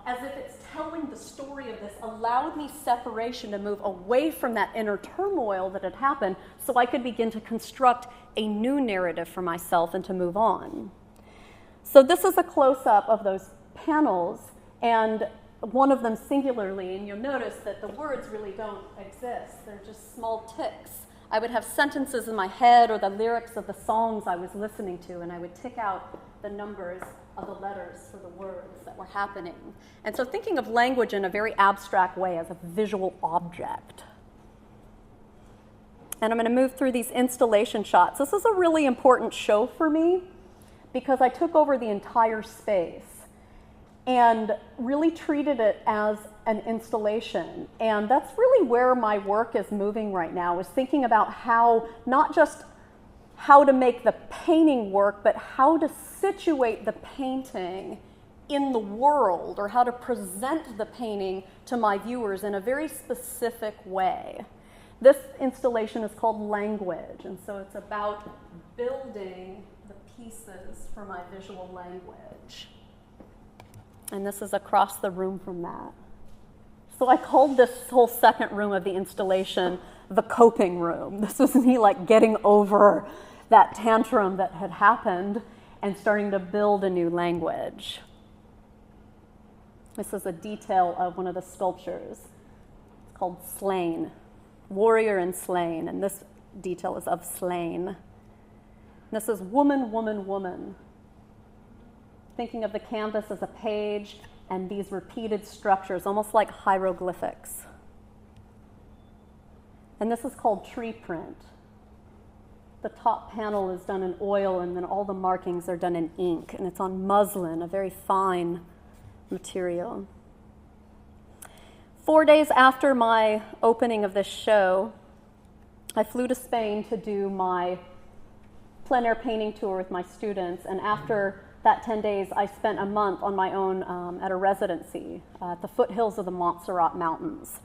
Speaker 2: as if it's telling the story of this, allowed me separation to move away from that inner turmoil that had happened, so I could begin to construct a new narrative for myself and to move on. So this is a close-up of those panels, and one of them singularly, and you'll notice that the words really don't exist. They're just small ticks. I would have sentences in my head or the lyrics of the songs I was listening to, and I would tick out the numbers of the letters for the words that were happening. And so thinking of language in a very abstract way as a visual object. And I'm going to move through these installation shots. This is a really important show for me because I took over the entire space and really treated it as an installation. And that's really where my work is moving right now, is thinking about how, not just how to make the painting work, but how to situate the painting in the world, or how to present the painting to my viewers in a very specific way. This installation is called Language, and so it's about building the pieces for my visual language. And this is across the room from that. So I called this whole second room of the installation the coping room. This was me like getting over that tantrum that had happened and starting to build a new language. This is a detail of one of the sculptures. It's called Slain, Warrior and Slain, and this detail is of Slain. This is Woman, Woman, Woman. Thinking of the canvas as a page and these repeated structures, almost like hieroglyphics. And this is called Tree Print. The top panel is done in oil, and then all the markings are done in ink, and it's on muslin, a very fine material. 4 days after my opening of this show, I flew to Spain to do my plein air painting tour with my students, and after that 10 days, I spent a month on my own at a residency at the foothills of the Montserrat Mountains,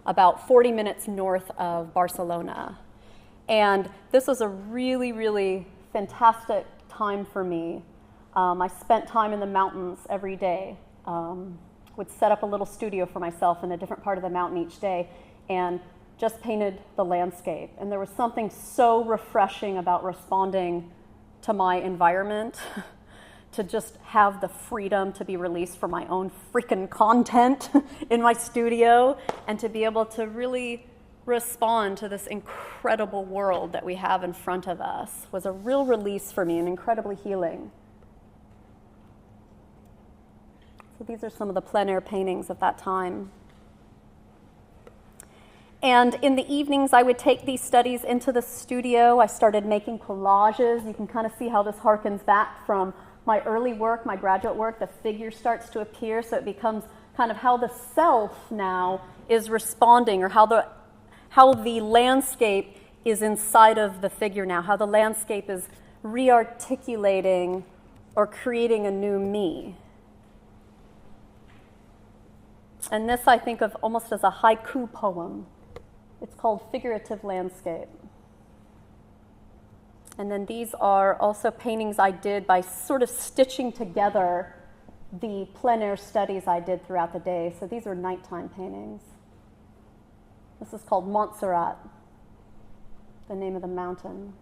Speaker 2: about 40 minutes north of Barcelona. And this was a really, really fantastic time for me. I spent time in the mountains every day, would set up a little studio for myself in a different part of the mountain each day, and just painted the landscape. And there was something so refreshing about responding to my environment, to just have the freedom to be released from my own freaking content in my studio, and to be able to really respond to this incredible world that we have in front of us was a real release for me and incredibly healing. So these are some of the plein air paintings of that time. And in the evenings, I would take these studies into the studio. I started making collages. You can kind of see how this harkens back from my early work, my graduate work. The figure starts to appear, so it becomes kind of how the self now is responding, or how the how the landscape is inside of the figure now, how the landscape is re-articulating or creating a new me. And this I think of almost as a haiku poem. It's called Figurative Landscape. And then these are also paintings I did by sort of stitching together the plein air studies I did throughout the day. So these are nighttime paintings. This is called Montserrat, the name of the mountain.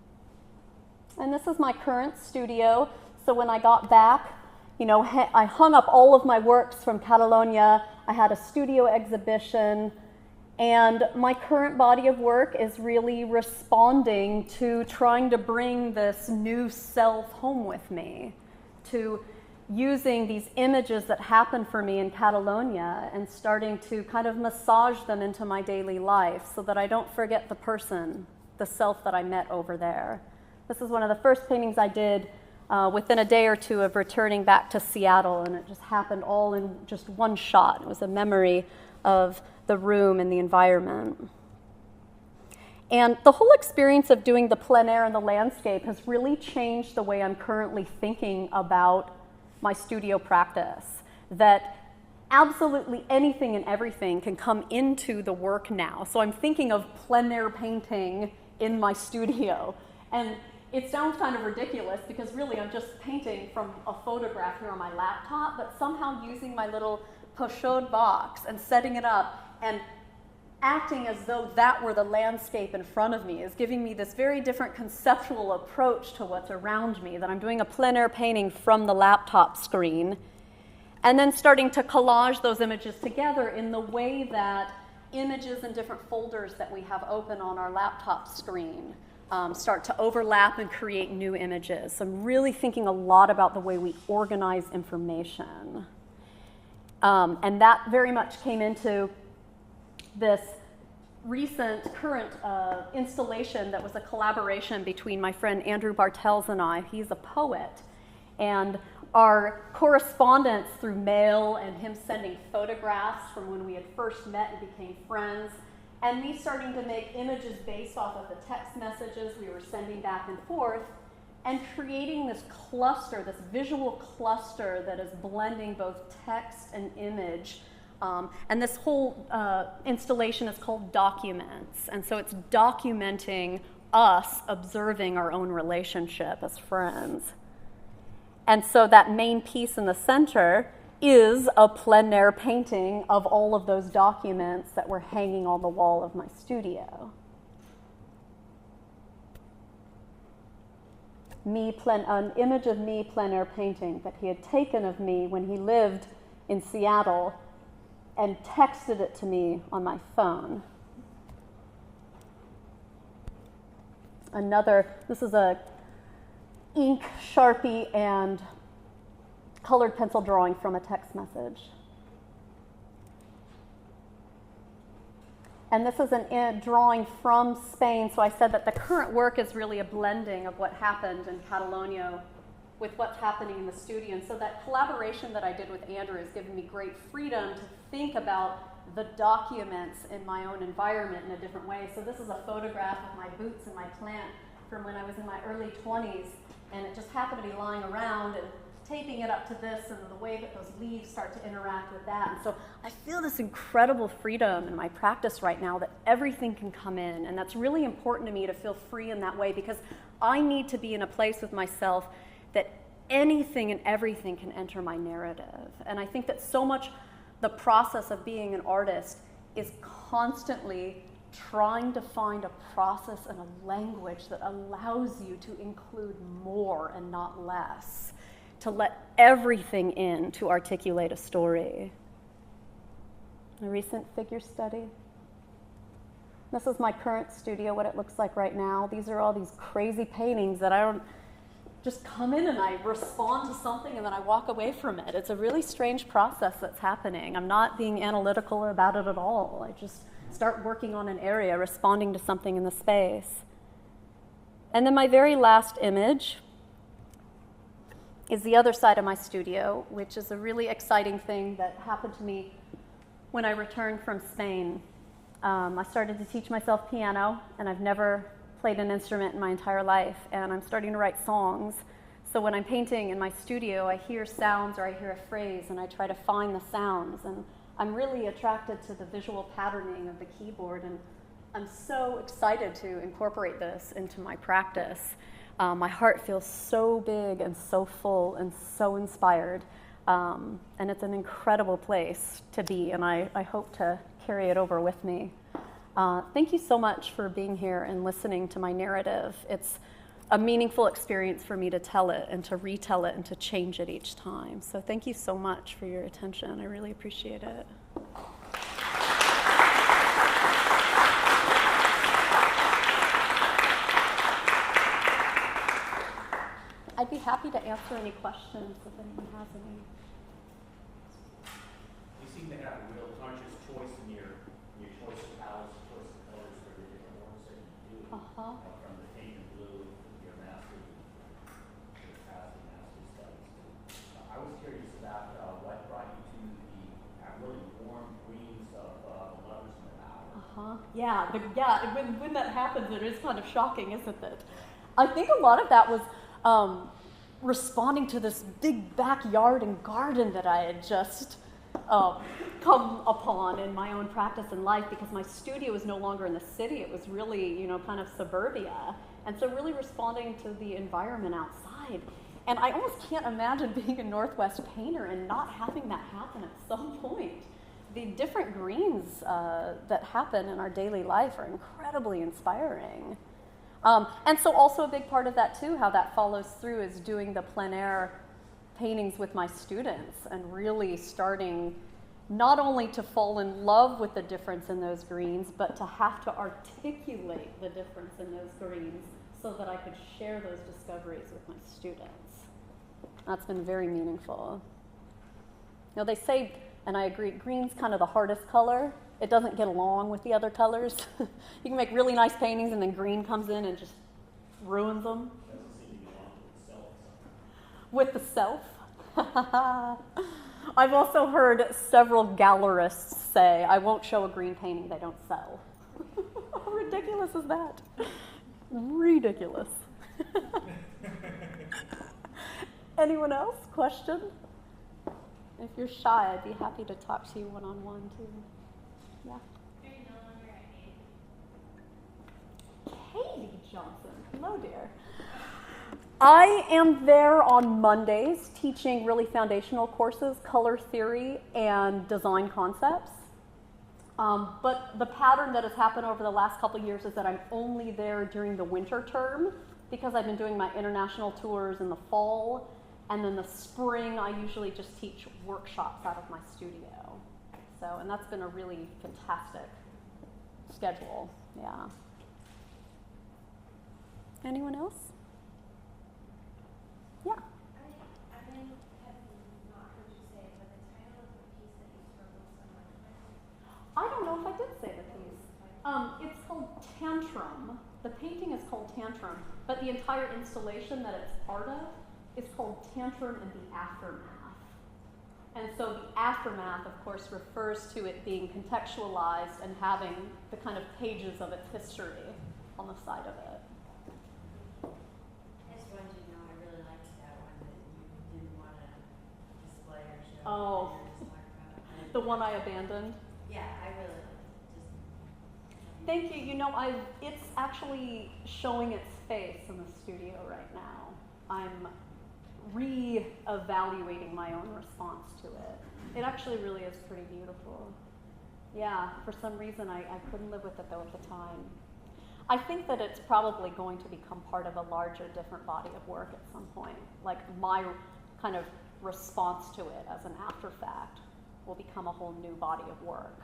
Speaker 2: And this is my current studio. So when I got back, I hung up all of my works from Catalonia. I had a studio exhibition. And my current body of work is really responding to trying to bring this new self home with me, to using these images that happened for me in Catalonia and starting to kind of massage them into my daily life so that I don't forget the person, the self that I met over there. This is one of the first paintings I did within a day or two of returning back to Seattle, and it just happened all in just one shot. It was a memory of the room and the environment. And the whole experience of doing the plein air and the landscape has really changed the way I'm currently thinking about my studio practice, that absolutely anything and everything can come into the work now. So I'm thinking of plein air painting in my studio. And it sounds kind of ridiculous because really I'm just painting from a photograph here on my laptop, but somehow using my little pochade box and setting it up and acting as though that were the landscape in front of me is giving me this very different conceptual approach to what's around me, that I'm doing a plein air painting from the laptop screen, and then starting to collage those images together in the way that images in different folders that we have open on our laptop screen start to overlap and create new images. So I'm really thinking a lot about the way we organize information. And that very much came into this current installation that was a collaboration between my friend Andrew Bartels and I. He's a poet, and our correspondence through mail and him sending photographs from when we had first met and became friends, and me starting to make images based off of the text messages we were sending back and forth, and creating this cluster, this visual cluster that is blending both text and image. And this whole installation is called Documents. And so it's documenting us observing our own relationship as friends. And so that main piece in the center is a plein air painting of all of those documents that were hanging on the wall of my studio. An image of me plein air painting that he had taken of me when he lived in Seattle and texted it to me on my phone. This is a ink, Sharpie, and colored pencil drawing from a text message. And this is a drawing from Spain, so I said that the current work is really a blending of what happened in Catalonia with what's happening in the studio. And so that collaboration that I did with Andrew has given me great freedom to think about the documents in my own environment in a different way. So this is a photograph of my boots and my plant from when I was in my early 20s, and it just happened to be lying around, and taping it up to this and the way that those leaves start to interact with that. And so I feel this incredible freedom in my practice right now that everything can come in, and that's really important to me to feel free in that way, because I need to be in a place with myself that anything and everything can enter my narrative. And I think that so much the process of being an artist is constantly trying to find a process and a language that allows you to include more and not less, to let everything in to articulate a story. A recent figure study. This is my current studio, what it looks like right now. These are all these crazy paintings that I don't just come in and I respond to something and then I walk away from it. It's a really strange process that's happening. I'm not being analytical about it at all. I just start working on an area, responding to something in the space. And then my very last image is the other side of my studio, which is a really exciting thing that happened to me when I returned from Spain. I started to teach myself piano, and I've never played an instrument in my entire life, and I'm starting to write songs. So when I'm painting in my studio, I hear sounds or I hear a phrase, and I try to find the sounds. And I'm really attracted to the visual patterning of the keyboard, and I'm so excited to incorporate this into my practice. My heart feels so big and so full and so inspired, and it's an incredible place to be, and I hope to carry it over with me. Thank you so much for being here and listening to my narrative. It's a meaningful experience for me to tell it and to retell it and to change it each time. So thank you so much for your attention. I really appreciate it. I'd be happy to answer any questions if anyone has any.
Speaker 3: You seem to have a real conscious choice in your choice of palettes, choice of colors for the different works that you do. From the pink and blue, your master, your past and master studies. I was curious about what brought you to the really warm greens of the lovers in the bower.
Speaker 2: Yeah, when that happens, it is kind of shocking, isn't it? I think a lot of that was responding to this big backyard and garden that I had just come upon in my own practice and life, because my studio was no longer in the city. It was really, kind of suburbia. And so really responding to the environment outside. And I almost can't imagine being a Northwest painter and not having that happen at some point. The different greens that happen in our daily life are incredibly inspiring. And so also a big part of that too, how that follows through, is doing the plein air paintings with my students and really starting not only to fall in love with the difference in those greens, but to have to articulate the difference in those greens so that I could share those discoveries with my students. That's been very meaningful. They say, and I agree, green's kind of the hardest color. It doesn't get along with the other colors. You can make really nice paintings and then green comes in and just ruins them.
Speaker 3: Doesn't seem to get along
Speaker 2: With the self? I've also heard several gallerists say, I won't show a green painting they don't sell. How ridiculous is that? Ridiculous. Anyone else? Question? If you're shy, I'd be happy to talk to you one-on-one too. Yeah.
Speaker 4: Are you no longer at
Speaker 2: Katie Johnson. Hello, dear. I am there on Mondays teaching really foundational courses, color theory and design concepts. But the pattern that has happened over the last couple of years is that I'm only there during the winter term, because I've been doing my international tours in the fall, and then the spring I usually just teach workshops out of my studio. So, and that's been a really fantastic schedule, yeah. Anyone else? Yeah.
Speaker 4: I may have not heard you say it, but the title of the piece that you struggle so much with?
Speaker 2: I don't know if I did say the piece. It's called Tantrum. The painting is called Tantrum, but the entire installation that it's part of is called Tantrum and the Aftermath. And so the aftermath, of course, refers to it being contextualized and having the kind of pages of its history on the side of it.
Speaker 5: I just wanted you to know I really liked that one that you didn't want to display or show.
Speaker 2: Oh,
Speaker 5: Just talk about.
Speaker 2: the one I abandoned?
Speaker 5: Yeah, I really liked it.
Speaker 2: Thank you. It's actually showing its face in the studio right now. I'm re-evaluating my own response to it. It actually really is pretty beautiful. Yeah, for some reason I couldn't live with it though at the time. I think that it's probably going to become part of a larger, different body of work at some point. Like my kind of response to it as an after fact will become a whole new body of work,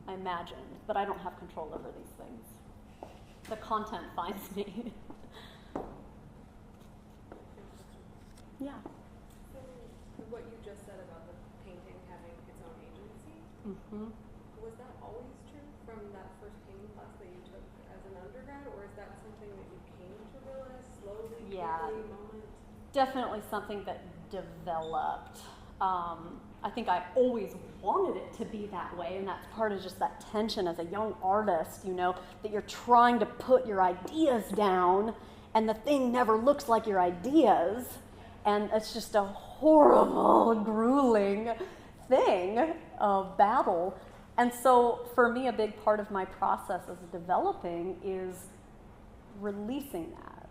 Speaker 2: I imagine, but I don't have control over these things. The content finds me. Yeah.
Speaker 6: So what you just said about the painting having its own agency, was that always true from that first painting class that you took as an undergrad, or is that something that you came to realize slowly,
Speaker 2: Yeah.
Speaker 6: quickly, moment?
Speaker 2: Definitely something that developed. I think I always wanted it to be that way, and that's part of just that tension as a young artist, you know, that you're trying to put your ideas down, and the thing never looks like your ideas, and it's just a horrible, grueling thing of battle. And so for me, a big part of my process as developing is releasing that.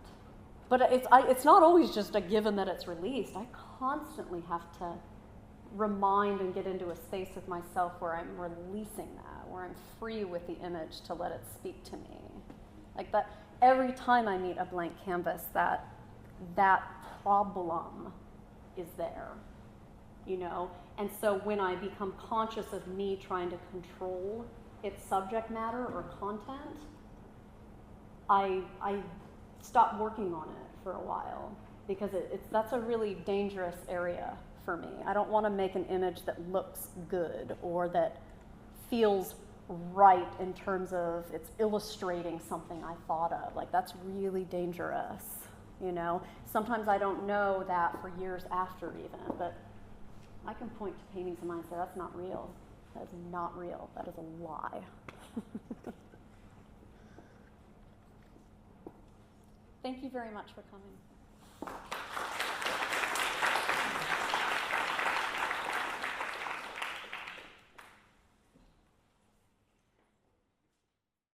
Speaker 2: But it's not always just a given that it's released. I constantly have to remind and get into a space with myself where I'm releasing that, where I'm free with the image to let it speak to me. Like that, every time I meet a blank canvas, that problem is there, you know? And so when I become conscious of me trying to control its subject matter or content, I stop working on it for a while, because that's a really dangerous area for me. I don't want to make an image that looks good or that feels right in terms of it's illustrating something I thought of. Like, that's really dangerous, you know? Sometimes I don't know that for years after even, but I can point to paintings of mine and say, that's not real. That is not real. That is a lie. Thank you very much for coming.